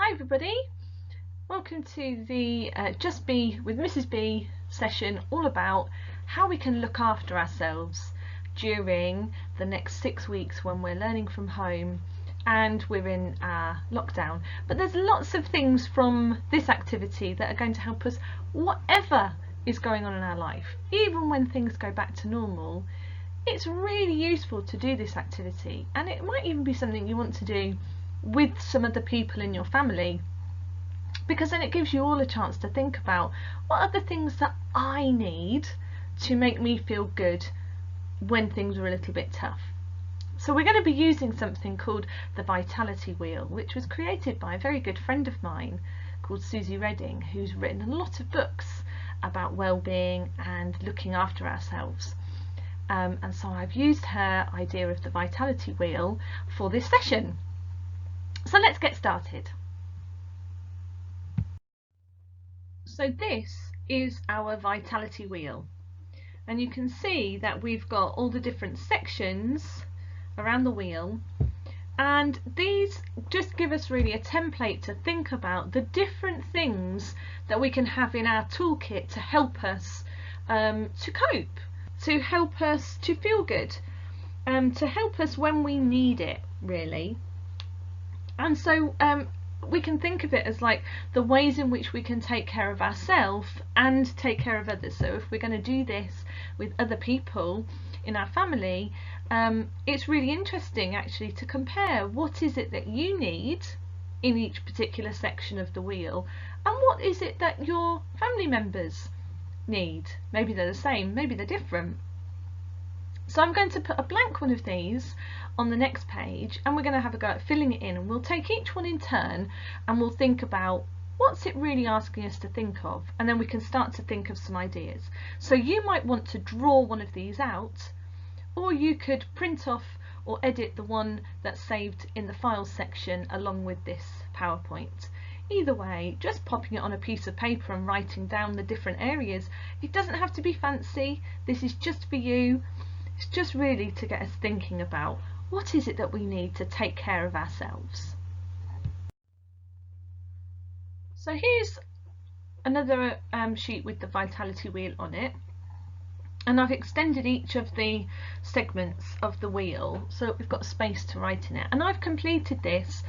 Hi everybody, welcome to the Just Be with Mrs. B session, all about how we can look after ourselves during the next 6 weeks when we're learning from home and we're in our lockdown. But there's lots of things from this activity that are going to help us whatever is going on in our life. Even when things go back to normal, it's really useful to do this activity, and it might even be something you want to do with some other people in your family, because then it gives you all a chance to think about what are the things that I need to make me feel good when things are a little bit tough. So we're going to be using something called the Vitality Wheel, which was created by a very good friend of mine called Susie Redding, who's written a lot of books about well-being and looking after ourselves. And so I've used her idea of the Vitality Wheel for this session. So let's get started. So this is our Vitality Wheel, and you can see that we've got all the different sections around the wheel, and these just give us really a template to think about the different things that we can have in our toolkit to help us to cope, to help us to feel good, to help us when we need it, really. And so we can think of it as like the ways in which we can take care of ourselves and take care of others. So if we're going to do this with other people in our family, it's really interesting actually to compare what is it that you need in each particular section of the wheel and what is it that your family members need. Maybe they're the same, maybe they're different. So I'm going to put a blank one of these on the next page, and we're going to have a go at filling it in, and we'll take each one in turn and we'll think about what's it really asking us to think of, and then we can start to think of some ideas. So you might want to draw one of these out, or you could print off or edit the one that's saved in the files section along with this PowerPoint. Either way, just popping it on a piece of paper and writing down the different areas. It doesn't have to be fancy, this is just for you. It's just really to get us thinking about what is it that we need to take care of ourselves. So here's another sheet with the Vitality Wheel on it, and I've extended each of the segments of the wheel so that we've got space to write in it, and I've completed this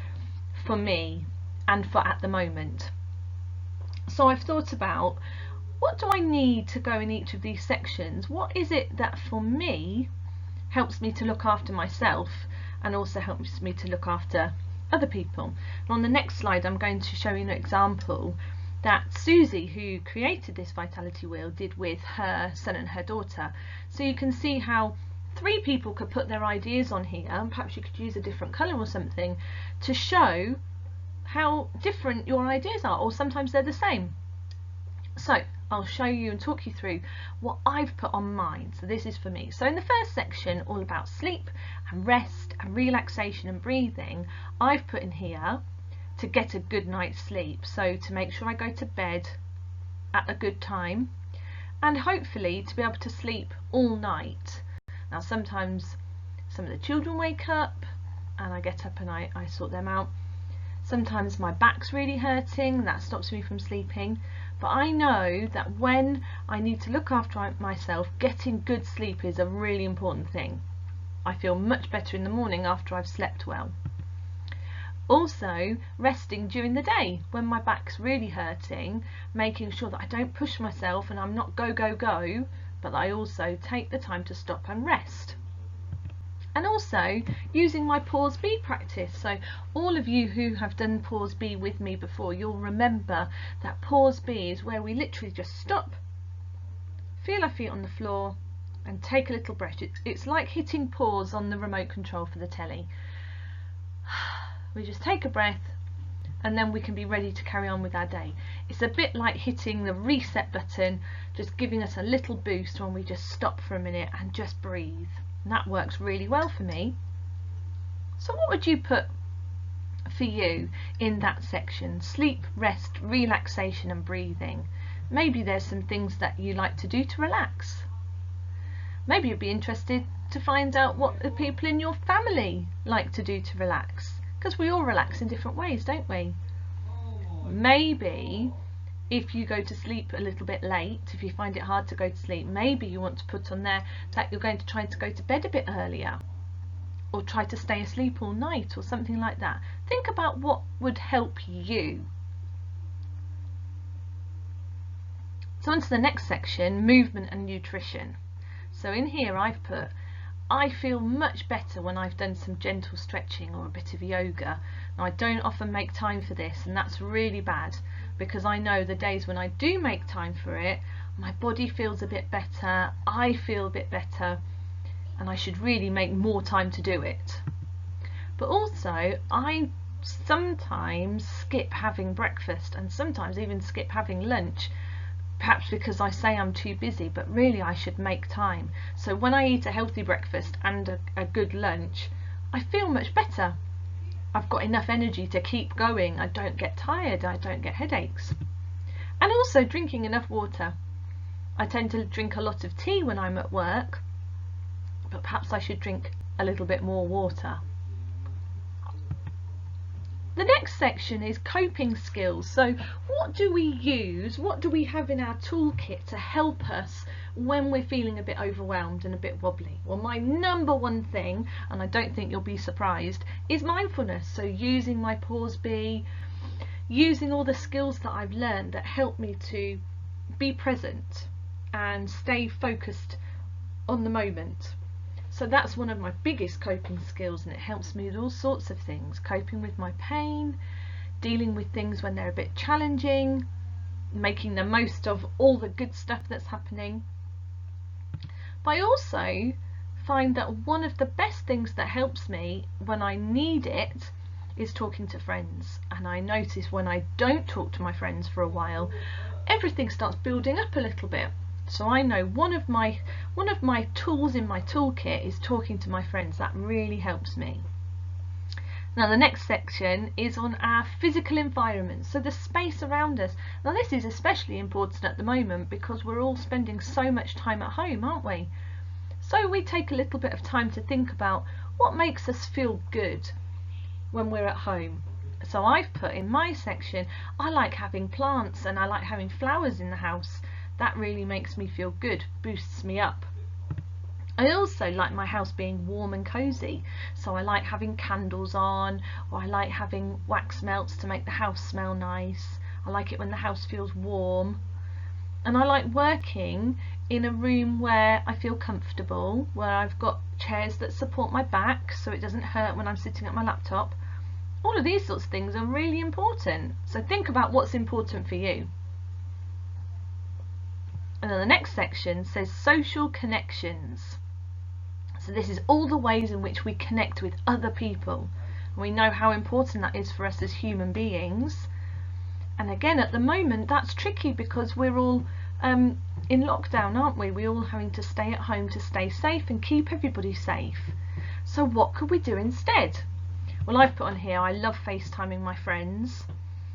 for me and for at the moment. So I've thought about, what do I need to go in each of these sections? What is it that for me helps me to look after myself and also helps me to look after other people? And on the next slide I'm going to show you an example that Susie, who created this Vitality Wheel, did with her son and her daughter. So you can see how 3 people could put their ideas on here, and perhaps you could use a different colour or something to show how different your ideas are, or sometimes they're the same. So I'll show you and talk you through what I've put on mine. So this is for me. So in the first section, all about sleep and rest and relaxation and breathing, I've put in here to get a good night's sleep. So to make sure I go to bed at a good time and hopefully to be able to sleep all night. Now sometimes some of the children wake up and I get up and I sort them out. Sometimes my back's really hurting, that stops me from sleeping. But I know that when I need to look after myself, getting good sleep is a really important thing. I feel much better in the morning after I've slept well. Also, resting during the day when my back's really hurting, making sure that I don't push myself and I'm not go, go, go, but that I also take the time to stop and rest. And also using my Pause B practice. So all of you who have done Pause B with me before, you'll remember that Pause B is where we literally just stop, feel our feet on the floor and take a little breath. It's like hitting pause on the remote control for the telly. We just take a breath and then we can be ready to carry on with our day. It's a bit like hitting the reset button, just giving us a little boost when we just stop for a minute and just breathe. And that works really well for me. So what would you put for you in that section? Sleep, rest, relaxation and breathing. Maybe there's some things that you like to do to relax. Maybe you'd be interested to find out what the people in your family like to do to relax, because we all relax in different ways, don't we? Maybe if you go to sleep a little bit late, if you find it hard to go to sleep, maybe you want to put on there that you're going to try to go to bed a bit earlier, or try to stay asleep all night, or something like that. Think about what would help you. So on to the next section, movement and nutrition. So in here I've put, I feel much better when I've done some gentle stretching or a bit of yoga. Now, I don't often make time for this, and that's really bad, because I know the days when I do make time for it, my body feels a bit better, I feel a bit better, and I should really make more time to do it. But also, I sometimes skip having breakfast, and sometimes even skip having lunch, perhaps because I say I'm too busy, but really I should make time. So when I eat a healthy breakfast and a good lunch, I feel much better. I've got enough energy to keep going, I don't get tired, I don't get headaches. And also drinking enough water. I tend to drink a lot of tea when I'm at work, but perhaps I should drink a little bit more water. The next section is coping skills. So what do we use, what do we have in our toolkit to help us when we're feeling a bit overwhelmed and a bit wobbly? Well, my number one thing, and I don't think you'll be surprised, is mindfulness. So using my pause be, using all the skills that I've learned that help me to be present and stay focused on the moment. So that's one of my biggest coping skills, and it helps me with all sorts of things. Coping with my pain, dealing with things when they're a bit challenging, making the most of all the good stuff that's happening. But I also find that one of the best things that helps me when I need it is talking to friends. And I notice when I don't talk to my friends for a while, everything starts building up a little bit. So I know one of my tools in my toolkit is talking to my friends. That really helps me. Now the next section is on our physical environment, so the space around us. Now this is especially important at the moment because we're all spending so much time at home, aren't we? So we take a little bit of time to think about what makes us feel good when we're at home. So I've put in my section, I like having plants and I like having flowers in the house. That really makes me feel good, boosts me up. I also like my house being warm and cosy, so I like having candles on, or I like having wax melts to make the house smell nice. I like it when the house feels warm. And I like working in a room where I feel comfortable, where I've got chairs that support my back so it doesn't hurt when I'm sitting at my laptop. All of these sorts of things are really important, so think about what's important for you. And then the next section says social connections. So this is all the ways in which we connect with other people. And we know how important that is for us as human beings. And again, at the moment, that's tricky because we're all in lockdown, aren't we? We're all having to stay at home to stay safe and keep everybody safe. So what could we do instead? Well, I've put on here, I love FaceTiming my friends.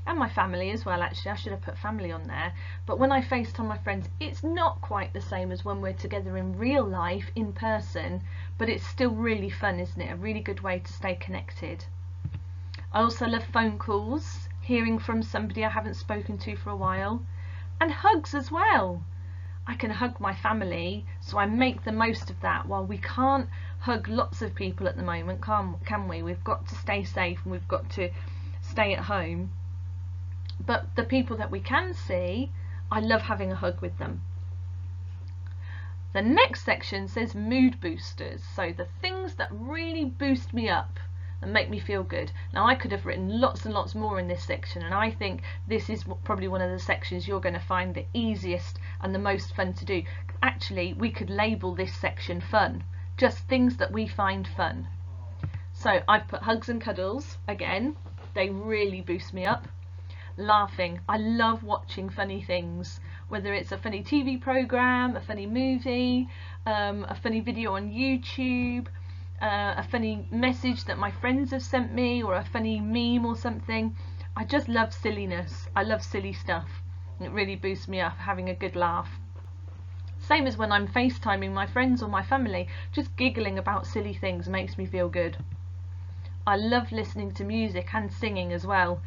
And my family as well, actually. I should have put family on there. But when I FaceTime my friends, it's not quite the same as when we're together in real life, in person, but it's still really fun, isn't it? A really good way to stay connected. I also love phone calls, hearing from somebody I haven't spoken to for a while, and hugs as well. I can hug my family, so I make the most of that. While we can't hug lots of people at the moment, can we? We've got to stay safe and we've got to stay at home. But the people that we can see, I love having a hug with them. The next section says mood boosters, so the things that really boost me up and make me feel good. Now I could have written lots and lots more in this section, and I think this is probably one of the sections you're going to find the easiest and the most fun to do. Actually, we could label this section fun, just things that we find fun. So I've put hugs and cuddles, again, they really boost me up. Laughing, I love watching funny things, whether it's a funny TV program, a funny movie, a funny video on YouTube, a funny message that my friends have sent me, or a funny meme or something. I just love silliness. I love silly stuff. It really boosts me up, having a good laugh. Same as when I'm FaceTiming my friends or my family, just giggling about silly things makes me feel good. I love listening to music and singing as well.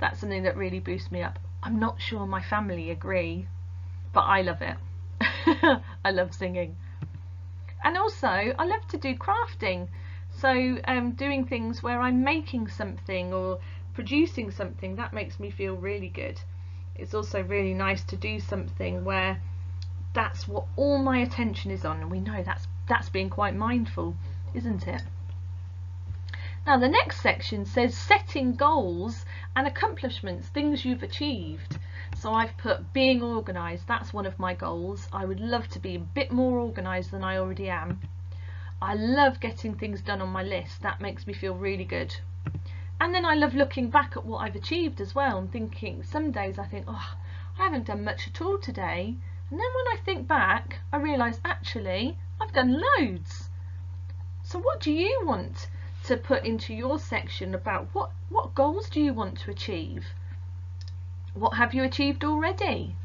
That's something that really boosts me up. I'm not sure my family agree, but I love it. I love singing. And also I love to do crafting, so doing things where I'm making something or producing something, that makes me feel really good. It's also really nice to do something where that's what all my attention is on, and we know that's being quite mindful, isn't it? Now the next section says setting goals and accomplishments, things you've achieved. So I've put being organised, that's one of my goals. I would love to be a bit more organised than I already am. I love getting things done on my list, that makes me feel really good. And then I love looking back at what I've achieved as well, and thinking, some days I think, oh, I haven't done much at all today. And then when I think back, I realise actually I've done loads. So what do you want to put into your section about what goals do you want to achieve? What have you achieved already?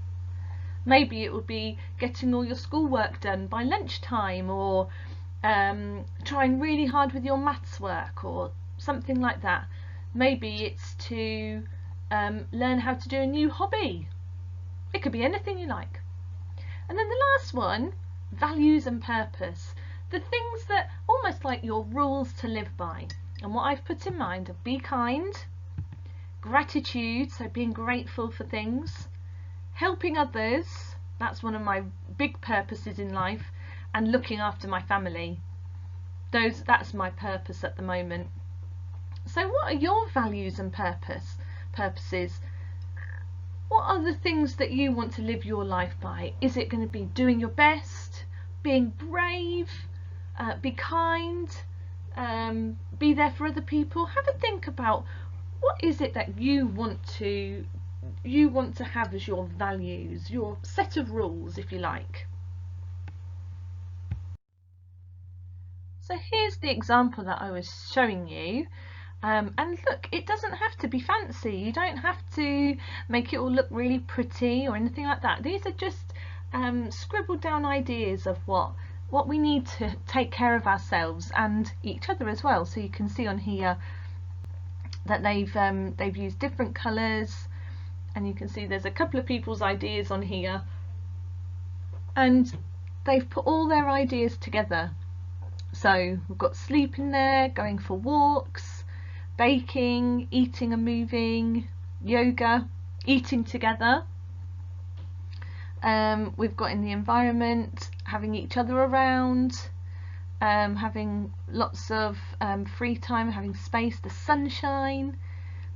Maybe it would be getting all your schoolwork done by lunchtime, or trying really hard with your maths work or something like that. Maybe it's to learn how to do a new hobby. It could be anything you like. And then the last one, values and purpose. The things that almost like your rules to live by. And what I've put in mind are be kind, gratitude, so being grateful for things, helping others, that's one of my big purposes in life, and looking after my family. That's my purpose at the moment. So what are your values and purposes? What are the things that you want to live your life by? Is it going to be doing your best, being brave, be kind, be there for other people? Have a think about what is it that you want to have as your values, your set of rules, if you like. So here's the example that I was showing you. And look, it doesn't have to be fancy. You don't have to make it all look really pretty or anything like that. These are just scribbled down ideas of what we need to take care of ourselves and each other as well. So you can see on here that they've used different colours, and you can see there's a couple of people's ideas on here, and they've put all their ideas together. So we've got sleep in there, going for walks, baking, eating and moving, yoga, eating together. We've got in the environment, having each other around, having lots of free time, having space, the sunshine,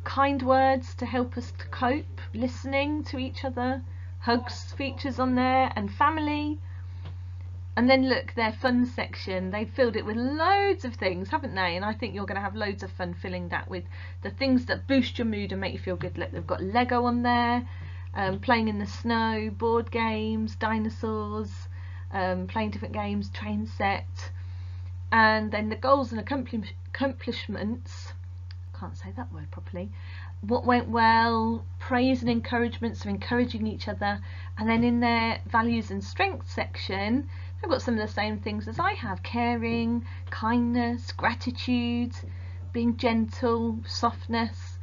kind words to help us to cope, listening to each other, hugs features on there, and family. And then look, their fun section, they've filled it with loads of things, haven't they? And I think you're going to have loads of fun filling that with the things that boost your mood and make you feel good. Look, they've got Lego on there, playing in the snow, board games, dinosaurs, playing different games, train set. And then the goals and accomplishments, can't say that word properly, what went well, praise and encouragement, so encouraging each other. And then in their values and strengths section, they've got some of the same things as I have: caring, kindness, gratitude, being gentle, softness.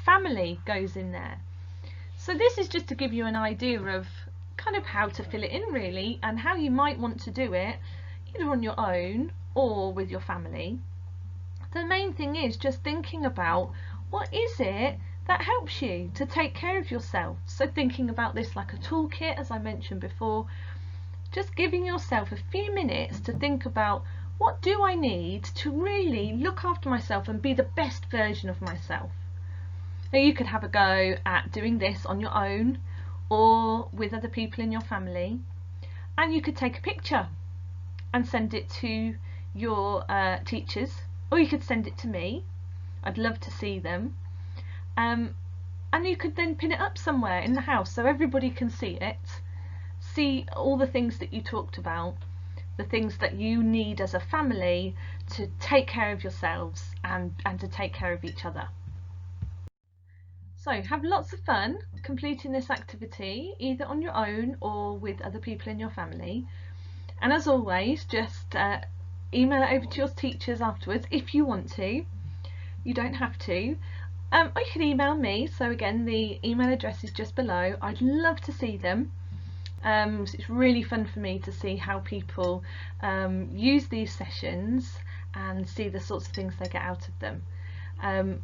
Family goes in there. So this is just to give you an idea of kind of how to fill it in, really, and how you might want to do it either on your own or with your family. The main thing is just thinking about what is it that helps you to take care of yourself. So thinking about this like a toolkit, as I mentioned before, just giving yourself a few minutes to think about what do I need to really look after myself and be the best version of myself. Now you could have a go at doing this on your own or with other people in your family, and you could take a picture and send it to your teachers, or you could send it to me. I'd love to see them. And you could then pin it up somewhere in the house so everybody can see it, see all the things that you talked about, the things that you need as a family to take care of yourselves and to take care of each other. So have lots of fun completing this activity, either on your own or with other people in your family. And as always, just email it over to your teachers afterwards if you want to. You don't have to. Or you can email me, so again the email address is just below. I'd love to see them. So it's really fun for me to see how people use these sessions and see the sorts of things they get out of them.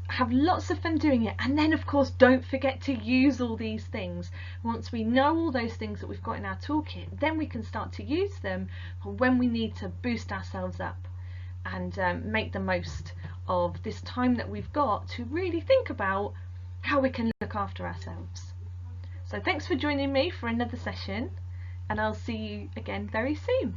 Have lots of fun doing it, and then of course don't forget to use all these things. Once we know all those things that we've got in our toolkit, then we can start to use them when we need to boost ourselves up and make the most of this time that we've got to really think about how we can look after ourselves. So thanks for joining me for another session, and I'll see you again very soon.